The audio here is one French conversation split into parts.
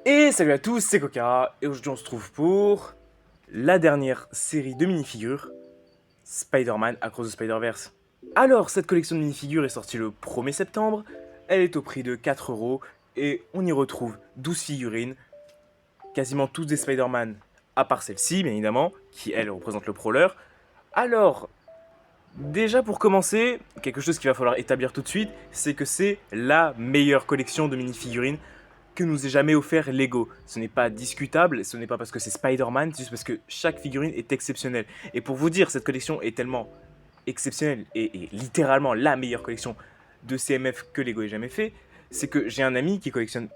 Et salut à tous, c'est Kokara, et aujourd'hui on se trouve pour la dernière série de minifigures, Spider-Man Across the Spider-Verse. Alors, cette collection de minifigures est sortie le 1er septembre, elle est au prix de 4 €, et on y retrouve 12 figurines, quasiment tous des Spider-Man, à part celle-ci, bien évidemment, qui elle représente le Prowler. Alors, déjà pour commencer, quelque chose qu'il va falloir établir tout de suite, c'est que c'est la meilleure collection de minifigurines que nous ait jamais offert Lego. Ce n'est pas discutable, ce n'est pas parce que c'est Spider-Man, c'est juste parce que chaque figurine est exceptionnelle. Et pour vous dire, cette collection est tellement exceptionnelle et littéralement la meilleure collection de CMF que Lego ait jamais fait, c'est que j'ai un ami qui collectionne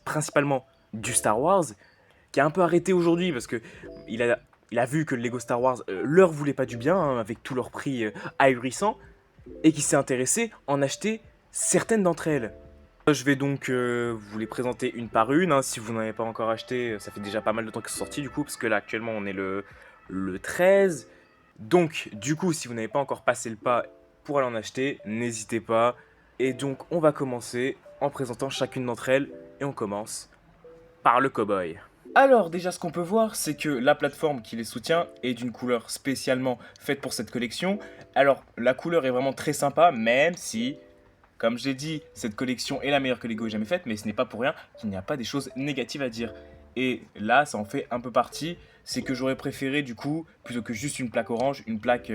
principalement du Star Wars, qui a un peu arrêté aujourd'hui parce que il a vu que le Lego Star Wars leur voulait pas du bien, hein, avec tous leurs prix ahurissants, et qui s'est intéressé en acheter certaines d'entre elles. Je vais donc vous les présenter une par une, hein. Si vous n'en avez pas encore acheté, ça fait déjà pas mal de temps qu'ils sont sortis du coup, parce que là actuellement on est le 13. Donc du coup, si vous n'avez pas encore passé le pas pour aller en acheter, n'hésitez pas. Et donc on va commencer en présentant chacune d'entre elles, et on commence par le cowboy. Alors déjà ce qu'on peut voir, c'est que la plateforme qui les soutient est d'une couleur spécialement faite pour cette collection. Alors la couleur est vraiment très sympa, même si, comme j'ai dit, cette collection est la meilleure que Lego ait jamais faite, mais ce n'est pas pour rien qu'il n'y a pas des choses négatives à dire. Et là, ça en fait un peu partie. C'est que j'aurais préféré, du coup, plutôt que juste une plaque orange, une plaque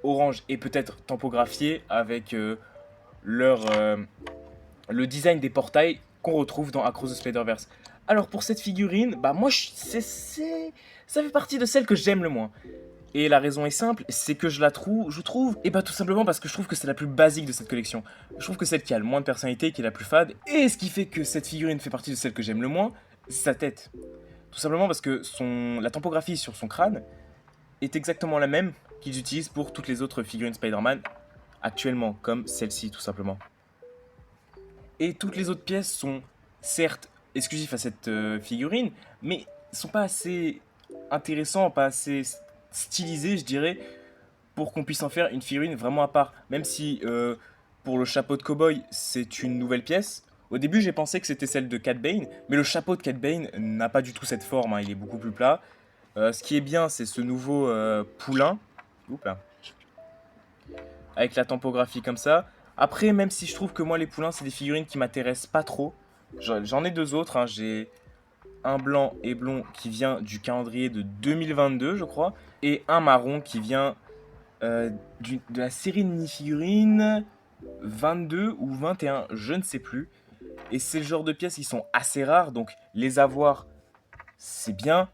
orange et peut-être tampographiée avec le design des portails qu'on retrouve dans Across the Spider-Verse. Alors pour cette figurine, bah moi, ça fait partie de celles que j'aime le moins. Et la raison est simple, c'est que je trouve, et bah tout simplement parce que je trouve que c'est la plus basique de cette collection. Je trouve que celle qui a le moins de personnalité, qui est la plus fade, et ce qui fait que cette figurine fait partie de celle que j'aime le moins, c'est sa tête. Tout simplement parce que la topographie sur son crâne est exactement la même qu'ils utilisent pour toutes les autres figurines Spider-Man actuellement, comme celle-ci tout simplement. Et toutes les autres pièces sont certes exclusives à cette figurine, mais sont pas assez intéressants, pas assez stylisés, je dirais, pour qu'on puisse en faire une figurine vraiment à part. Même si pour le chapeau de cowboy, c'est une nouvelle pièce. Au début, j'ai pensé que c'était celle de Cat Bane, mais le chapeau de Cat Bane n'a pas du tout cette forme, hein, il est beaucoup plus plat. Ce qui est bien, c'est ce nouveau poulain. Oups là. Avec la tempographie comme ça. Après, même si je trouve que moi, les poulains, c'est des figurines qui m'intéressent pas trop. J'en ai deux autres, hein. J'ai un blanc et blond qui vient du calendrier de 2022, je crois, et un marron qui vient de la série de mini-figurines 22 ou 21, je ne sais plus. Et c'est le genre de pièces qui sont assez rares, donc les avoir, c'est bien,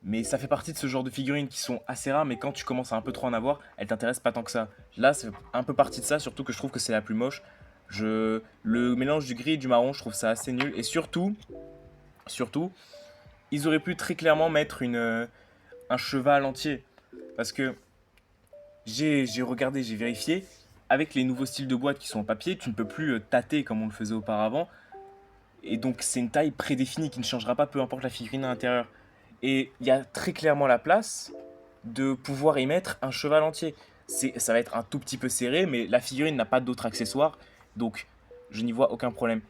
mais ça fait partie de ce genre de figurines qui sont assez rares, mais quand tu commences à un peu trop en avoir, elles t'intéressent pas tant que ça. Là, c'est un peu partie de ça, surtout que je trouve que c'est la plus moche. Le mélange du gris et du marron, je trouve ça assez nul. Et surtout, ils auraient pu très clairement mettre un cheval entier. Parce que j'ai regardé, j'ai vérifié. Avec les nouveaux styles de boîte qui sont en papier, tu ne peux plus tâter comme on le faisait auparavant. Et donc c'est une taille prédéfinie qui ne changera pas peu importe la figurine à l'intérieur. Et il y a très clairement la place de pouvoir y mettre un cheval entier. Ça va être un tout petit peu serré, mais la figurine n'a pas d'autres accessoires. Donc je n'y vois aucun problème.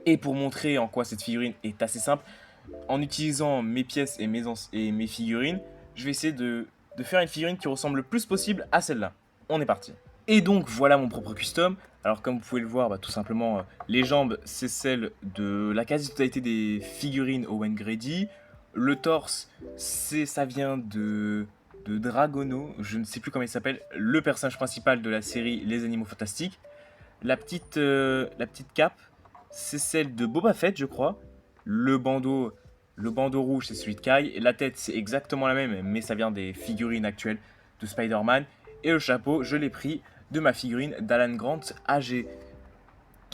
Et pour montrer en quoi cette figurine est assez simple, en utilisant mes pièces et mes figurines, je vais essayer de faire une figurine qui ressemble le plus possible à celle-là. On est parti. Et donc voilà mon propre custom. Alors comme vous pouvez le voir, bah, tout simplement, les jambes, c'est celle de la quasi-totalité des figurines Owen Grady. Le torse, ça vient de Dragono, je ne sais plus comment il s'appelle, le personnage principal de la série Les Animaux Fantastiques. La petite cape, c'est celle de Boba Fett, je crois. Le bandeau, le bandeau rouge, c'est celui de Kai. Et la tête, c'est exactement la même, mais ça vient des figurines actuelles de Spider-Man. Et le chapeau, je l'ai pris de ma figurine d'Alan Grant AG.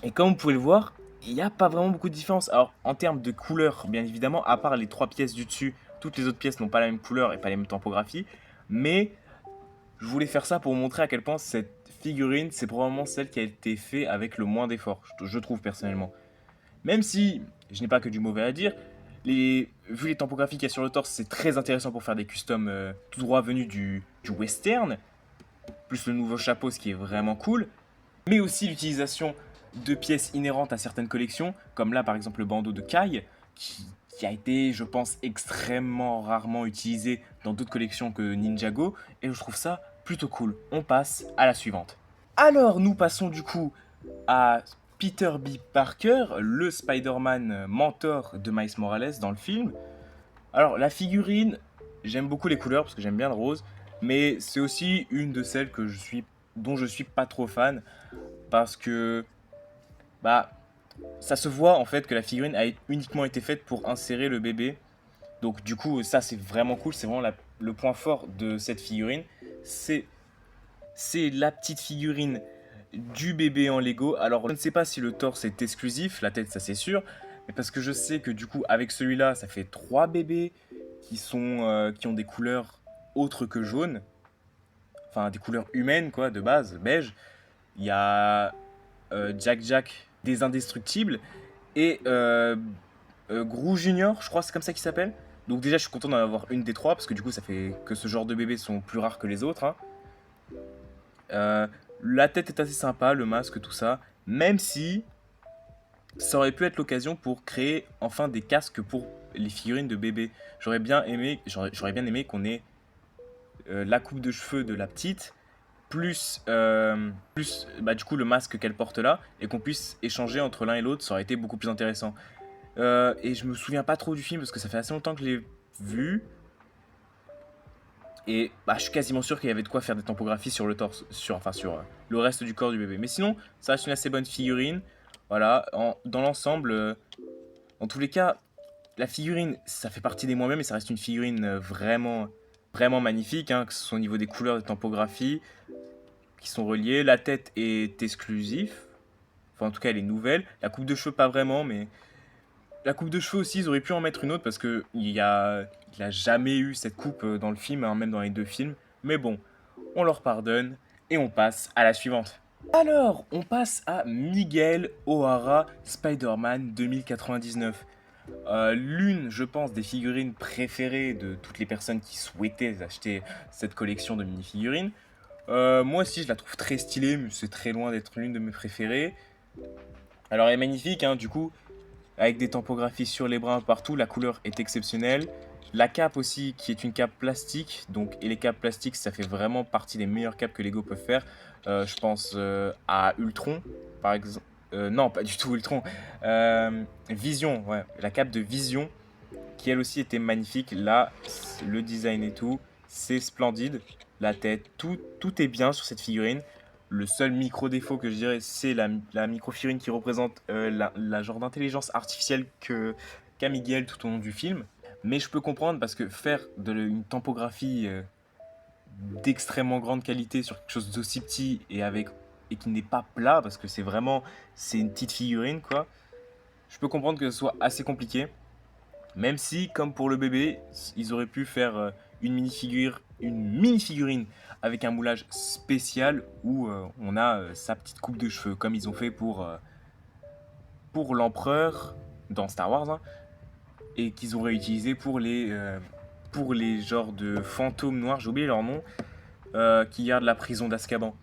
Et comme vous pouvez le voir, il n'y a pas vraiment beaucoup de différence. Alors, en termes de couleur, bien évidemment, à part les trois pièces du dessus, toutes les autres pièces n'ont pas la même couleur et pas les mêmes typographies. Mais je voulais faire ça pour vous montrer à quel point cette figurine, c'est probablement celle qui a été faite avec le moins d'efforts, je trouve personnellement. Même si je n'ai pas que du mauvais à dire, vu les typographies qu'il y a sur le torse, c'est très intéressant pour faire des customs tout droit venus du western, plus le nouveau chapeau, ce qui est vraiment cool, mais aussi l'utilisation de pièces inhérentes à certaines collections, comme là par exemple le bandeau de Kai, qui a été, je pense, extrêmement rarement utilisé dans d'autres collections que Ninjago, et je trouve ça plutôt cool. On passe à la suivante. Alors, nous passons du coup à Peter B. Parker, le Spider-Man mentor de Miles Morales dans le film. Alors, la figurine, j'aime beaucoup les couleurs parce que j'aime bien le rose, mais c'est aussi une de celles dont je suis pas trop fan parce que bah ça se voit en fait que la figurine a uniquement été faite pour insérer le bébé. Donc du coup, ça c'est vraiment cool, c'est vraiment le point fort de cette figurine. C'est c'est la petite figurine du bébé en Lego. Alors je ne sais pas si le torse est exclusif, la tête ça c'est sûr, mais parce que je sais que du coup avec celui-là ça fait trois bébés qui ont des couleurs autres que jaune, enfin des couleurs humaines quoi de base, beige. Il y a Jack Jack des Indestructibles et Gru Junior, je crois c'est comme ça qu'il s'appelle. Donc déjà je suis content d'en avoir une des trois parce que du coup ça fait que ce genre de bébés sont plus rares que les autres, hein. Euh, la tête est assez sympa, le masque, tout ça. Même si ça aurait pu être l'occasion pour créer enfin des casques pour les figurines de bébés. J'aurais bien aimé qu'on ait la coupe de cheveux de la petite, plus bah, du coup le masque qu'elle porte là, et qu'on puisse échanger entre l'un et l'autre. Ça aurait été beaucoup plus intéressant. Et je me souviens pas trop du film parce que ça fait assez longtemps que je l'ai vu. Et bah, je suis quasiment sûr qu'il y avait de quoi faire des tampographies sur le torse, sur le reste du corps du bébé. Mais sinon, ça reste une assez bonne figurine. Voilà, dans l'ensemble, en tous les cas, la figurine, ça fait partie des moi-même et ça reste une figurine vraiment, vraiment magnifique, hein, que ce soit au niveau des couleurs de tampographies qui sont reliées. La tête est exclusive, enfin en tout cas elle est nouvelle. La coupe de cheveux, pas vraiment, mais la coupe de cheveux aussi, ils auraient pu en mettre une autre parce que il a jamais eu cette coupe dans le film, hein, même dans les deux films. Mais bon, on leur pardonne et on passe à la suivante. Alors, on passe à Miguel O'Hara Spider-Man 2099. L'une, je pense, des figurines préférées de toutes les personnes qui souhaitaient acheter cette collection de mini-figurines. Moi aussi, je la trouve très stylée, mais c'est très loin d'être l'une de mes préférées. Alors, elle est magnifique, hein, du coup, avec des tampographies sur les bras partout, la couleur est exceptionnelle. La cape aussi, qui est une cape plastique, donc, et les capes plastiques, ça fait vraiment partie des meilleures capes que Lego peuvent faire. Je pense à Ultron, par exemple. Non, pas du tout Ultron. Vision, ouais, la cape de Vision, qui elle aussi était magnifique. Là, le design et tout, c'est splendide. La tête, tout est bien sur cette figurine. Le seul micro-défaut que je dirais, c'est la micro-figurine qui représente la genre d'intelligence artificielle qu'a Miguel tout au long du film. Mais je peux comprendre parce que faire une tampographie d'extrêmement grande qualité sur quelque chose d'aussi petit et qui n'est pas plat, parce que c'est une petite figurine, quoi. Je peux comprendre que ce soit assez compliqué. Même si, comme pour le bébé, ils auraient pu faire une mini-figurine avec un moulage spécial où on a sa petite coupe de cheveux, comme ils ont fait pour l'empereur dans Star Wars, hein, et qu'ils ont réutilisé pour les genres de fantômes noirs, j'ai oublié leur nom, qui gardent la prison d'Azkaban.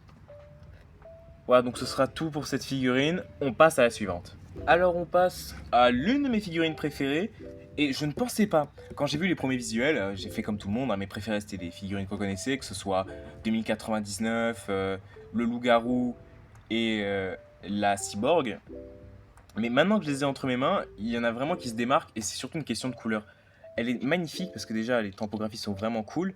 Voilà, donc ce sera tout pour cette figurine. On passe à la suivante. Alors on passe à l'une de mes figurines préférées. Et je ne pensais pas, quand j'ai vu les premiers visuels, j'ai fait comme tout le monde, hein, mes préférés c'était des figurines qu'on connaissait, que ce soit 2099, le loup-garou et la cyborg. Mais maintenant que je les ai entre mes mains, il y en a vraiment qui se démarquent et c'est surtout une question de couleur. Elle est magnifique parce que déjà les tampographies sont vraiment cool,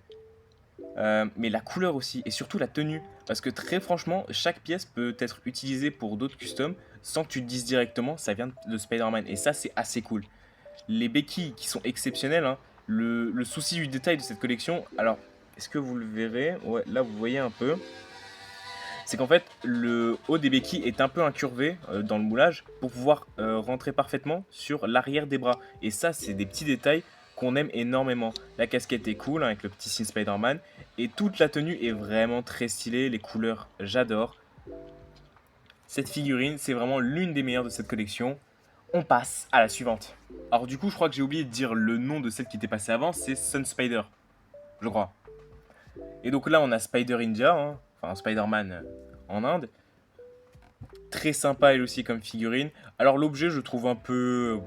mais la couleur aussi, et surtout la tenue. Parce que très franchement, chaque pièce peut être utilisée pour d'autres customs sans que tu te dises directement ça vient de Spider-Man. Et ça, c'est assez cool. Les béquilles qui sont exceptionnelles, hein, le souci du détail de cette collection. Alors, est-ce que vous le verrez? Ouais, là vous voyez un peu. C'est qu'en fait, le haut des béquilles est un peu incurvé dans le moulage pour pouvoir rentrer parfaitement sur l'arrière des bras. Et ça, c'est des petits détails qu'on aime énormément. La casquette est cool hein, avec le petit signe Spider-Man. Et toute la tenue est vraiment très stylée. Les couleurs, j'adore. Cette figurine, c'est vraiment l'une des meilleures de cette collection. On passe à la suivante. Alors du coup, je crois que j'ai oublié de dire le nom de celle qui était passée avant, c'est Sun Spider, je crois. Et donc là, on a Spider India, hein, enfin Spider-Man en Inde. Très sympa elle aussi comme figurine. Alors l'objet, je trouve un peu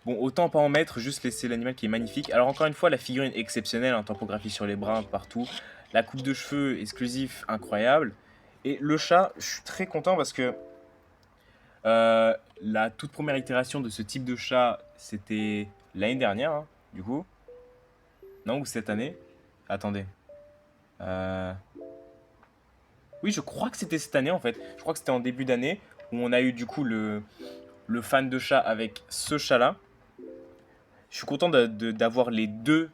Bon, autant pas en mettre, juste laisser l'animal qui est magnifique. Alors encore une fois, la figurine exceptionnelle, hein, topographie sur les bras partout. La coupe de cheveux exclusif, incroyable. Et le chat, je suis très content parce que la toute première itération de ce type de chat, c'était l'année dernière, hein, du coup. Non, ou cette année. Attendez. Euh, Oui, je crois que c'était cette année en fait. Je crois que c'était en début d'année où on a eu du coup le fan de chat avec ce chat-là. Je suis content d'avoir les deux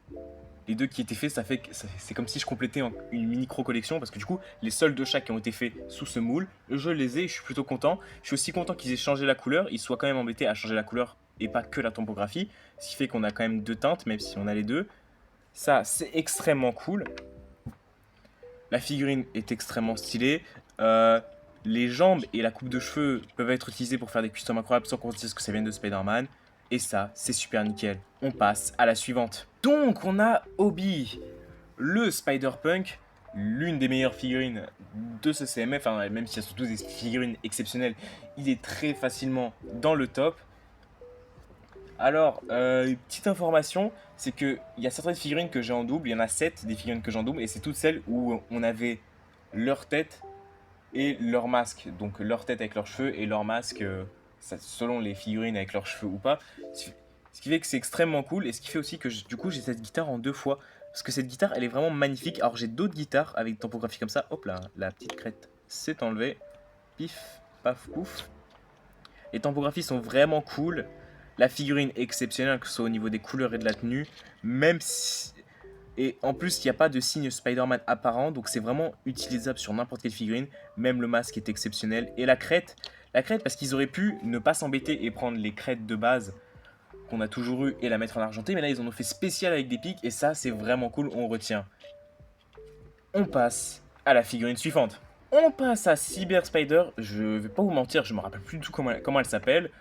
qui étaient faits. Ça fait c'est comme si je complétais une micro collection parce que du coup les seuls deux chats qui ont été faits sous ce moule, je les ai. Je suis plutôt content. Je suis aussi content qu'ils aient changé la couleur. Ils soient quand même embêtés à changer la couleur et pas que la topographie, ce qui fait qu'on a quand même deux teintes, même si on a les deux. Ça, c'est extrêmement cool. La figurine est extrêmement stylée. Euh, les jambes et la coupe de cheveux peuvent être utilisées pour faire des customs incroyables sans qu'on se dise que ça vient de Spider-Man. Et ça, c'est super nickel. On passe à la suivante. Donc, on a Obi, le Spider-Punk, l'une des meilleures figurines de ce CMF. Enfin, même si elles sont toutes des figurines exceptionnelles, il est très facilement dans le top. Alors, petite information, c'est qu'il y a certaines figurines que j'ai en double, il y en a 7 des figurines que j'ai en double, et c'est toutes celles où on avait leur tête et leur masque. Donc leur tête avec leurs cheveux et leur masque, selon les figurines avec leurs cheveux ou pas. Ce qui fait que c'est extrêmement cool, et ce qui fait aussi que du coup j'ai cette guitare en deux fois. Parce que cette guitare, elle est vraiment magnifique. Alors j'ai d'autres guitares avec des topographies comme ça. Hop là, la petite crête s'est enlevée. Pif, paf, pouf. Les topographies sont vraiment cool. La figurine exceptionnelle, que ce soit au niveau des couleurs et de la tenue. Même si... Et en plus, il n'y a pas de signe Spider-Man apparent, donc c'est vraiment utilisable sur n'importe quelle figurine. Même le masque est exceptionnel. Et la crête, parce qu'ils auraient pu ne pas s'embêter et prendre les crêtes de base qu'on a toujours eu et la mettre en argenté. Mais là, ils en ont fait spécial avec des pics, et ça, c'est vraiment cool, on retient. On passe à la figurine suivante. On passe à Cyber Spider. Je vais pas vous mentir, je me rappelle plus du tout comment elle s'appelle.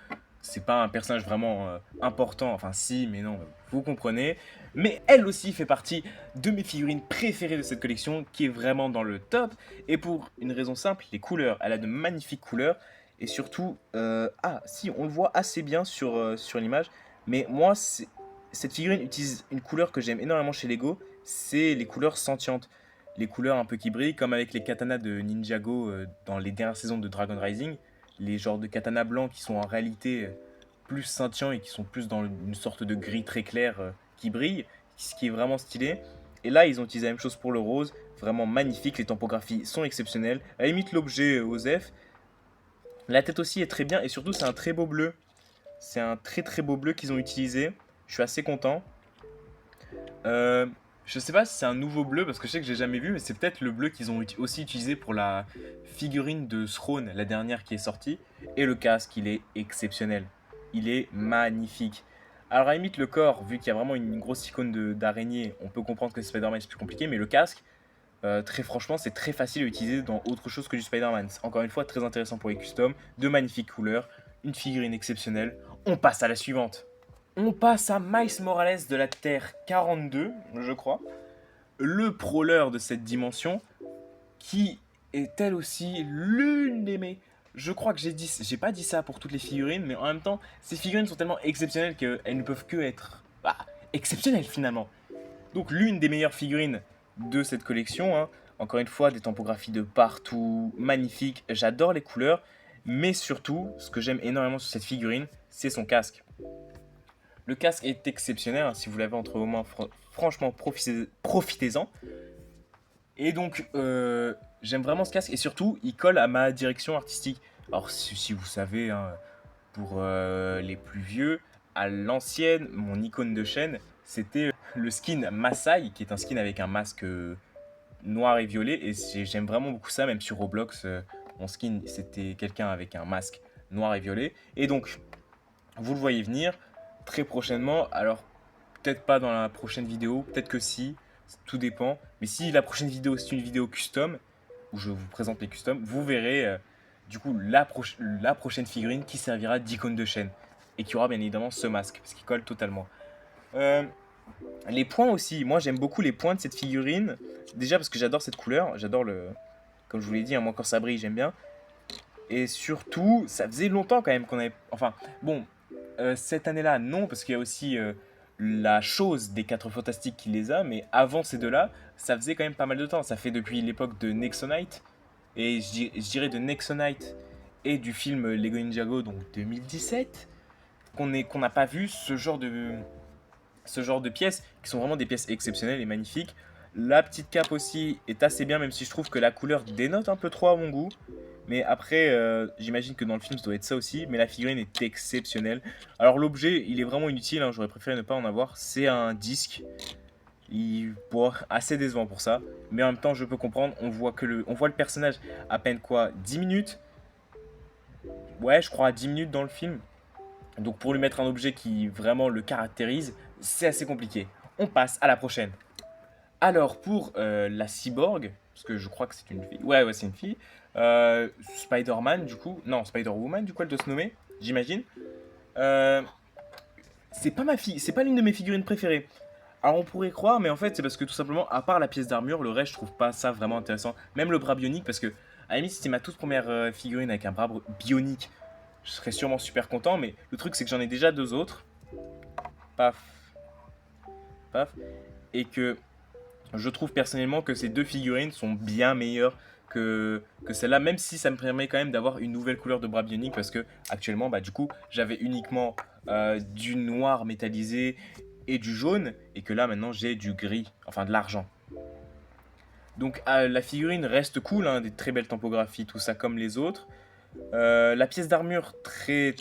C'est pas un personnage vraiment important, enfin si, mais non, vous comprenez. Mais elle aussi fait partie de mes figurines préférées de cette collection, qui est vraiment dans le top. Et pour une raison simple, les couleurs. Elle a de magnifiques couleurs. Et surtout, ah si, on le voit assez bien sur l'image. Mais moi, cette figurine utilise une couleur que j'aime énormément chez Lego, c'est les couleurs sentientes. Les couleurs un peu qui brillent, comme avec les katanas de Ninjago dans les dernières saisons de Dragon Rising. Les genres de katanas blancs qui sont en réalité plus scintillants et qui sont plus dans une sorte de gris très clair qui brille, ce qui est vraiment stylé. Et là, ils ont utilisé la même chose pour le rose, vraiment magnifique, les topographies sont exceptionnelles. À la limite, l'objet Osef. La tête aussi est très bien, et surtout, c'est un très beau bleu. C'est un très très beau bleu qu'ils ont utilisé. Je suis assez content. Je sais pas si c'est un nouveau bleu parce que je sais que j'ai jamais vu, mais c'est peut-être le bleu qu'ils ont aussi utilisé pour la figurine de Throne, la dernière qui est sortie. Et le casque, il est exceptionnel. Il est magnifique. Alors à la limite, le corps, vu qu'il y a vraiment une grosse icône d'araignée, on peut comprendre que Spider-Man c'est plus compliqué, mais le casque, très franchement, c'est très facile à utiliser dans autre chose que du Spider-Man. Encore une fois, très intéressant pour les customs, de magnifiques couleurs, une figurine exceptionnelle. On passe à la suivante. On passe à Miles Morales de la Terre 42, je crois. Le prowler de cette dimension, qui est elle aussi l'une des mes... Je crois que j'ai pas dit ça pour toutes les figurines, mais en même temps, ces figurines sont tellement exceptionnelles qu'elles ne peuvent que être exceptionnelles finalement. Donc l'une des meilleures figurines de cette collection, hein. Encore une fois, des topographies de partout, magnifiques, j'adore les couleurs, mais surtout, ce que j'aime énormément sur cette figurine, c'est son casque. Le casque est exceptionnel, hein, si vous l'avez entre vos mains, franchement, profitez-en. Et donc, j'aime vraiment ce casque, et surtout, il colle à ma direction artistique. Alors, si vous savez, hein, pour les plus vieux, à l'ancienne, mon icône de chaîne, c'était le skin Masai, qui est un skin avec un masque noir et violet, et j'aime vraiment beaucoup ça, même sur Roblox, mon skin, c'était quelqu'un avec un masque noir et violet. Et donc, vous le voyez venir, très prochainement. Alors, peut-être pas dans la prochaine vidéo, peut-être que si, tout dépend. Mais si la prochaine vidéo, c'est une vidéo custom, où je vous présente les customs, vous verrez du coup la prochaine figurine qui servira d'icône de chaîne. Et qui aura bien évidemment ce masque, parce qu'il colle totalement. Les points aussi, moi j'aime beaucoup les points de cette figurine. Déjà parce que j'adore cette couleur, j'adore le... Comme je vous l'ai dit, hein, moi quand ça brille, j'aime bien. Et surtout, ça faisait longtemps quand même qu'on avait... Enfin, bon, cette année-là, non, parce qu'il y a aussi la chose des Quatre Fantastiques qui les a, mais avant ces deux-là, ça faisait quand même pas mal de temps. Ça fait depuis l'époque de Nexonite, et je dirais de Nexonite et du film Lego Ninjago, donc 2017, qu'on n'a pas vu ce genre de pièces, qui sont vraiment des pièces exceptionnelles et magnifiques. La petite cape aussi est assez bien, même si je trouve que la couleur dénote un peu trop à mon goût. Mais après, j'imagine que dans le film, ça doit être ça aussi. Mais la figurine est exceptionnelle. Alors l'objet, il est vraiment inutile, hein, j'aurais préféré ne pas en avoir. C'est un disque. Bon, assez décevant pour ça. Mais en même temps, je peux comprendre. On voit le personnage à peine quoi 10 minutes. Ouais, je crois à 10 minutes dans le film. Donc pour lui mettre un objet qui vraiment le caractérise, c'est assez compliqué. On passe à la prochaine. Alors pour la cyborg, parce que je crois que c'est une fille. Ouais, ouais, c'est une fille. Spider-Man, du coup. Non, Spider-Woman, du coup, elle doit se nommer, j'imagine. Euh, c'est pas ma fille, c'est pas l'une de mes figurines préférées. Alors on pourrait croire, mais en fait, c'est parce que tout simplement, à part la pièce d'armure, le reste, je trouve pas ça vraiment intéressant. Même le bras bionique, parce que, à la limite, si c'était ma toute première figurine avec un bras bionique, je serais sûrement super content, mais le truc, c'est que j'en ai déjà deux autres. Paf, paf. Et que je trouve personnellement que ces deux figurines sont bien meilleures que celle-là, même si ça me permet quand même d'avoir une nouvelle couleur de bras bionique, parce que actuellement, bah, du coup, j'avais uniquement du noir métallisé et du jaune, et que là maintenant j'ai du gris, enfin de l'argent. Donc la figurine reste cool, hein, des très belles tampographies, tout ça comme les autres. La pièce d'armure très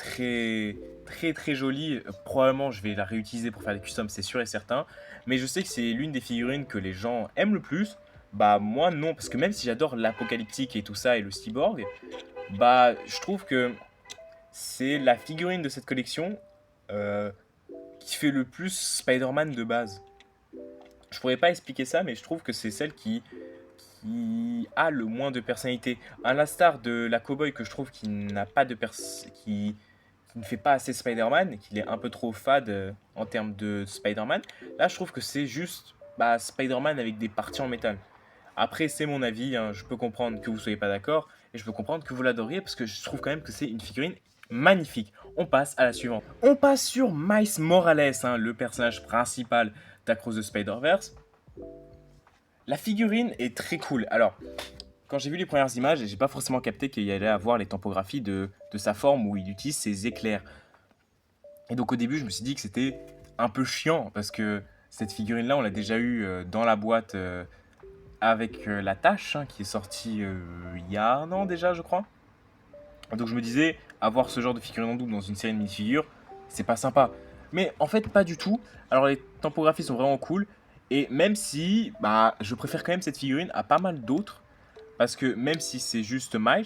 jolie. Probablement je vais la réutiliser pour faire des customs, c'est sûr et certain. Mais je sais que c'est l'une des figurines que les gens aiment le plus. Bah moi non, parce que même si j'adore l'apocalyptique et tout ça et le cyborg, bah je trouve que c'est la figurine de cette collection euh, qui fait le plus Spider-Man de base. Je pourrais pas expliquer ça, mais je trouve que c'est celle qui a le moins de personnalité. À l'instar de la cowboy que je trouve qui n'a pas de qui ne fait pas assez Spider-Man, qu'il est un peu trop fade en termes de Spider-Man. Là, je trouve que c'est juste bah, Spider-Man avec des parties en métal. Après, c'est mon avis, hein, je peux comprendre que vous soyez pas d'accord, et je peux comprendre que vous l'adoriez, parce que je trouve quand même que c'est une figurine magnifique. On passe à la suivante. On passe sur Miles Morales, hein, le personnage principal d'Across the Spider-Verse. La figurine est très cool. Alors, quand j'ai vu les premières images, j'ai pas forcément capté qu'il y allait avoir les tampographies de sa forme où il utilise ses éclairs. Et donc au début, je me suis dit que c'était un peu chiant parce que cette figurine-là, on l'a déjà eu dans la boîte avec la tâche hein, qui est sortie il y a un an déjà, je crois. Donc je me disais, avoir ce genre de figurine en double dans une série de mini-figures, c'est pas sympa. Mais en fait, pas du tout. Alors les tampographies sont vraiment cool. Et même si bah, je préfère quand même cette figurine à pas mal d'autres, parce que même si c'est juste Miles,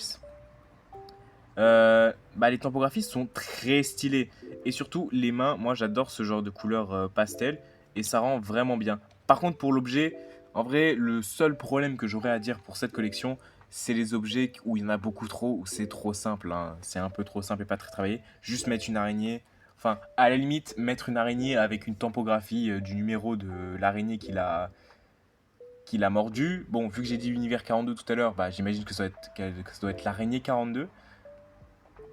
bah, les tampographies sont très stylées. Et surtout, les mains, moi j'adore ce genre de couleur pastel, et ça rend vraiment bien. Par contre, pour l'objet, en vrai, le seul problème que j'aurais à dire pour cette collection, c'est les objets où il y en a beaucoup trop, où c'est trop simple. Hein. C'est un peu trop simple et pas très travaillé. Juste mettre une araignée. Enfin, à la limite, mettre une araignée avec une tampographie du numéro de l'araignée qu'il a mordu. Bon, vu que j'ai dit univers 42 tout à l'heure, bah, j'imagine que ça doit être l'araignée 42.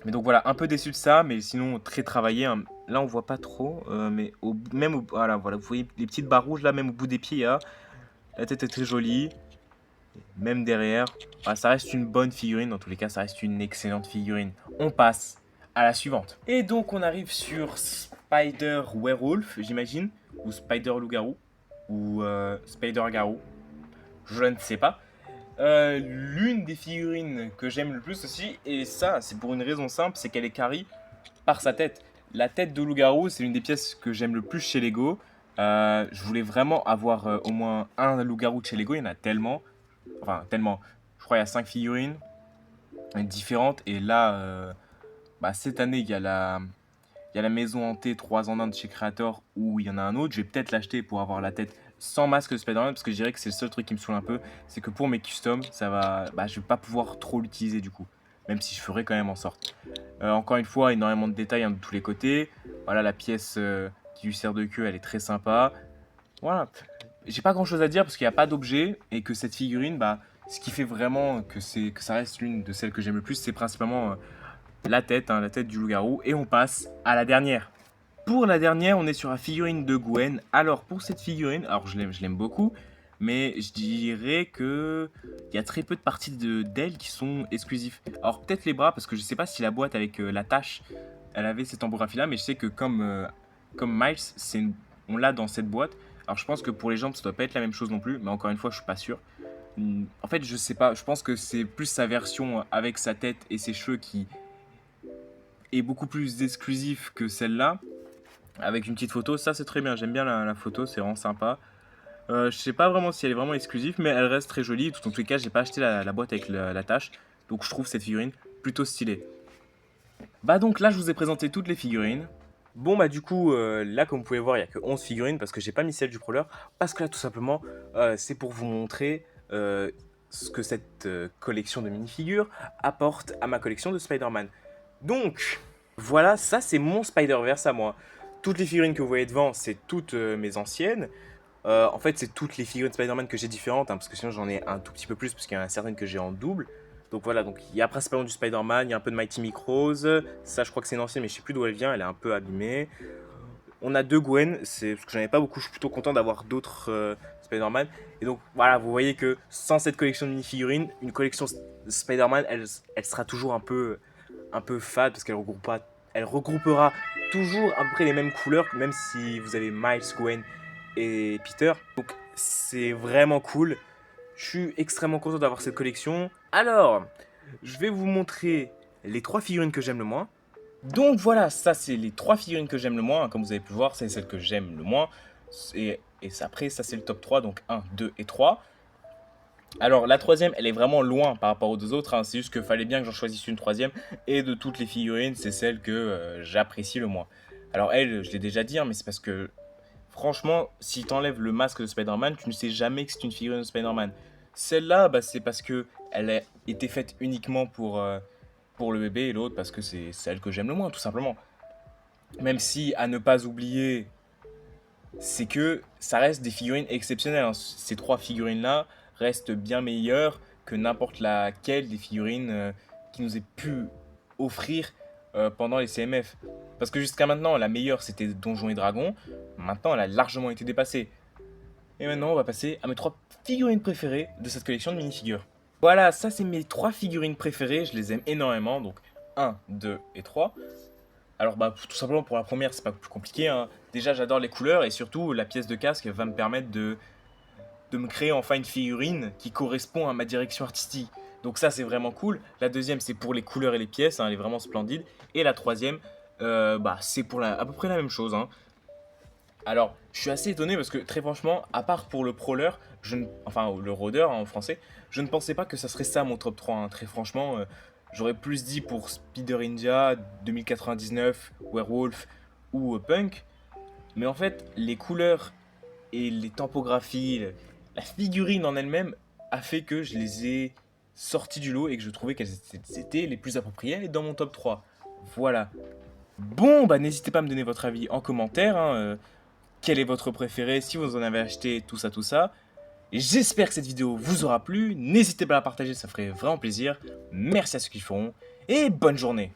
Mais donc voilà, un peu déçu de ça, mais sinon très travaillé. Hein. Là, on voit pas trop, mais voilà, voilà, vous voyez les petites barres rouges là, même au bout des pieds, la tête est très jolie, même derrière. Voilà, ça reste une bonne figurine, dans tous les cas, ça reste une excellente figurine. On passe à la suivante. Et donc, on arrive sur Spider Werewolf, j'imagine, ou Spider Loup-garou, ou Spider Garou, je ne sais pas. L'une des figurines que j'aime le plus aussi, et ça, c'est pour une raison simple, c'est qu'elle est carry par sa tête. La tête de loup-garou, c'est l'une des pièces que j'aime le plus chez Lego. Je voulais vraiment avoir au moins un loup-garou de chez Lego, il y en a tellement. Enfin, tellement. Je crois qu'il y a 5 figurines différentes, et là, bah, cette année, il y a la maison hantée 3 en 1 de chez Creator où il y en a un autre. Je vais peut-être l'acheter pour avoir la tête sans masque de Spider-Man parce que je dirais que c'est le seul truc qui me saoule un peu. C'est que pour mes customs, bah, je vais pas pouvoir trop l'utiliser du coup. Même si je ferais quand même en sorte. Encore une fois, énormément de détails hein, de tous les côtés. Voilà, la pièce qui lui sert de queue, elle est très sympa. Voilà. J'ai pas grand chose à dire parce qu'il n'y a pas d'objet et que cette figurine, bah, ce qui fait vraiment que ça reste l'une de celles que j'aime le plus, c'est principalement la tête, hein, la tête du loup-garou. Et on passe à la dernière. Pour la dernière, on est sur la figurine de Gwen. Alors, pour cette figurine, alors je l'aime beaucoup, mais je dirais que il y a très peu de parties d'elle qui sont exclusives. Alors, peut-être les bras, parce que je sais pas si la boîte avec la tache, elle avait cette embographie-là, mais je sais que comme Miles, on l'a dans cette boîte. Alors, je pense que pour les jambes, ça doit pas être la même chose non plus, mais encore une fois, je suis pas sûr. En fait, je sais pas, je pense que c'est plus sa version avec sa tête et ses cheveux qui est beaucoup plus exclusif que celle-là. Avec une petite photo, ça c'est très bien, j'aime bien la photo, c'est vraiment sympa. Je sais pas vraiment si elle est vraiment exclusive, mais elle reste très jolie. Tout en tous les cas, j'ai pas acheté la boîte avec la tâche, donc je trouve cette figurine plutôt stylée. Bah donc là, je vous ai présenté toutes les figurines. Bon bah du coup, là comme vous pouvez voir, il n'y a que 11 figurines parce que j'ai pas mis celle du crawler. Parce que là tout simplement, c'est pour vous montrer ce que cette collection de minifigures apporte à ma collection de Spider-Man. Donc, voilà, ça c'est mon Spider-Verse à moi. Toutes les figurines que vous voyez devant, c'est toutes mes anciennes. En fait, c'est toutes les figurines Spider-Man que j'ai différentes, hein, parce que sinon j'en ai un tout petit peu plus, parce qu'il y en a certaines que j'ai en double. Donc voilà, donc il y a principalement du Spider-Man, il y a un peu de Mighty Micros. Ça, je crois que c'est une ancienne, mais je sais plus d'où elle vient, elle est un peu abîmée. On a deux Gwen, c'est parce que j'en ai pas beaucoup, je suis plutôt content d'avoir d'autres Spider-Man. Et donc voilà, vous voyez que sans cette collection de mini-figurines, une collection Spider-Man, elle sera toujours un peu fade, parce elle regroupera toujours à peu près les mêmes couleurs, même si vous avez Miles, Gwen et Peter. Donc c'est vraiment cool. Je suis extrêmement content d'avoir cette collection. Alors, je vais vous montrer les 3 figurines que j'aime le moins. Donc voilà, ça c'est les 3 figurines que j'aime le moins. Comme vous avez pu voir, c'est celle que j'aime le moins. Et après, ça c'est le top 3, donc 1, 2 et 3. Alors la troisième, elle est vraiment loin par rapport aux deux autres, hein. C'est juste qu'il fallait bien que j'en choisisse une troisième. Et de toutes les figurines, c'est celle que j'apprécie le moins. Alors elle, je l'ai déjà dit, hein, mais c'est parce que franchement, si t'enlèves le masque de Spider-Man, tu ne sais jamais que c'est une figurine de Spider-Man. Celle-là, bah, c'est parce que elle a été faite uniquement pour le bébé, et l'autre parce que c'est celle que j'aime le moins, tout simplement. Même si, à ne pas oublier, c'est que ça reste des figurines exceptionnelles, hein. Ces 3 figurines-là restent bien meilleures que n'importe laquelle des figurines qui nous ait pu offrir pendant les CMF. Parce que jusqu'à maintenant, la meilleure c'était Donjons et Dragons. Maintenant, elle a largement été dépassée. Et maintenant, on va passer à mes 3 figurines préférées de cette collection de minifigures. Voilà, ça c'est mes 3 figurines préférées, je les aime énormément, donc 1, 2 et 3. Alors bah tout simplement pour la première, c'est pas plus compliqué, hein. Déjà j'adore les couleurs et surtout la pièce de casque va me permettre de me créer enfin une figurine qui correspond à ma direction artistique. Donc ça c'est vraiment cool. La deuxième c'est pour les couleurs et les pièces, hein, elle est vraiment splendide. Et la troisième, bah c'est pour à peu près la même chose, hein. Alors, je suis assez étonné parce que très franchement, à part pour le prowler, enfin le rôdeur, hein, en français, je ne pensais pas que ça serait ça mon top 3, hein. Très franchement, j'aurais plus dit pour Spider India, 2099, Werewolf ou Punk. Mais en fait, les couleurs et les tampographies, la figurine en elle-même a fait que je les ai sorties du lot et que je trouvais qu'elles étaient les plus appropriées dans mon top 3. Voilà. Bon, bah n'hésitez pas à me donner votre avis en commentaire, hein, quel est votre préféré, si vous en avez acheté, tout ça, tout ça. Et j'espère que cette vidéo vous aura plu. N'hésitez pas à la partager, ça ferait vraiment plaisir. Merci à ceux qui le feront. Et bonne journée.